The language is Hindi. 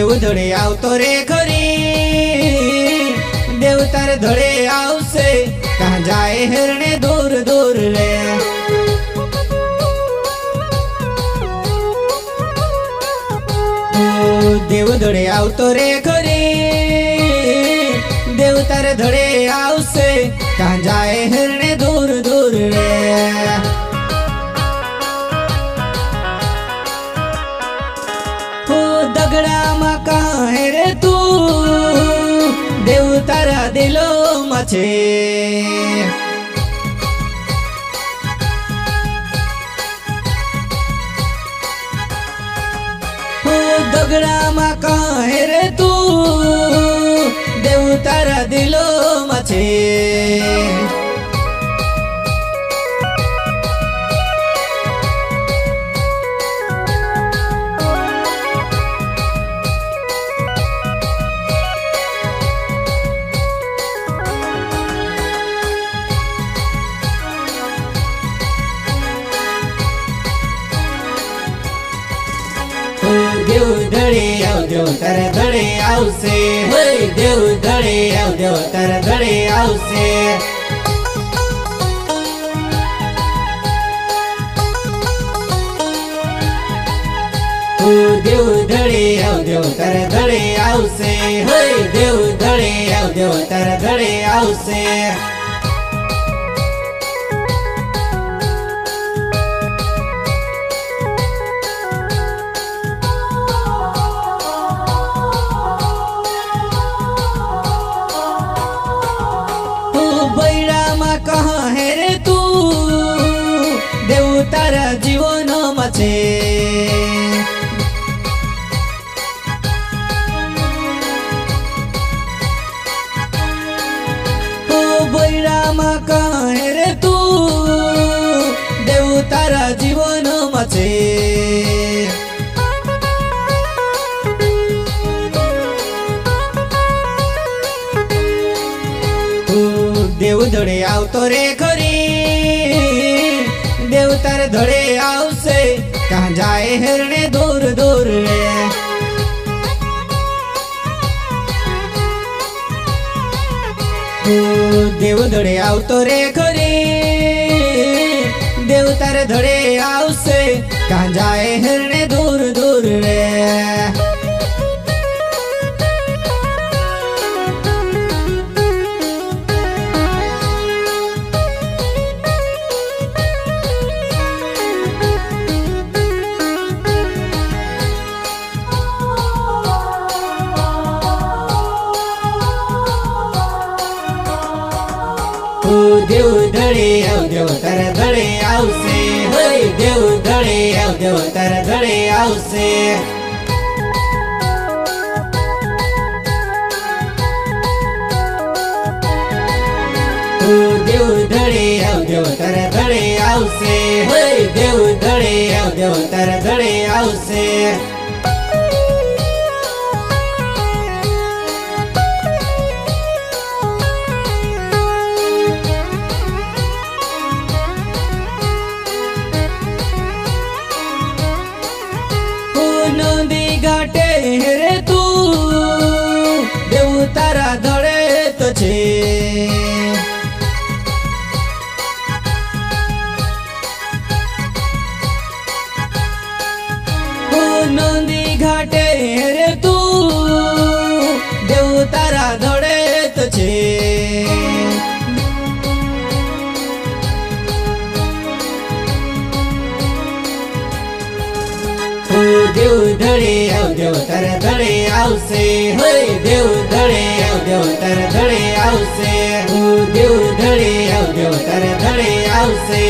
देव धड़े आवतो रे खरी, देव तारे धड़े आवशे, कहाँ जाए हेरने दूर दूर रे। देव धड़े आवतो रे खरी, देव तारे धड़े आवशे, कहाँ जाए हेरने दूर दूर रे। दगड़ा मा कहाँ है रे तू, देव तारा दिलो मचे। दगड़ा मा कहाँ है रे तू, देव तारा दिलो मचे। देव धड़े आव, देव तारे धड़े आवशे, देव धड़े आव, देव तारे धड़े आवशे। देव धड़े आव, देव तारे धड़े आवशे, देव धड़े आव, देव तारे धड़े आवशे। कहाँ है रे तू, देव तारा जीवन मचे। बैरामा कहाँ है रे तू, देव तारा जीवन मचे। देव धड़े आवतो रे खरी, देव तारे धड़े आवशे, कहाँ जाए हेरने दूर दूर रे। देव धड़े आवतो रे खरी, देव तारे धड़े आवशे, कहाँ जाए हेरने दूर दूर रे। देव धड़े आव, देव तारे धड़े आवशे, देव धड़े आव, देव तारे धड़े आवशे। देव धड़े आव, देव तारे धड़े आवशे, देव धड़े आव, देव तारे धड़े आवशे। नदी घाटे रे तू, देव तारा धड़े तो छे। नदी घाटे रे तू, देव तारा धड़े तो छे। देव धड़े आव, देव तारे धड़े आवशे, देव धड़े आव, देव तारे धड़े आवशे। देव धड़े आव, देव तारे धड़े आवशे।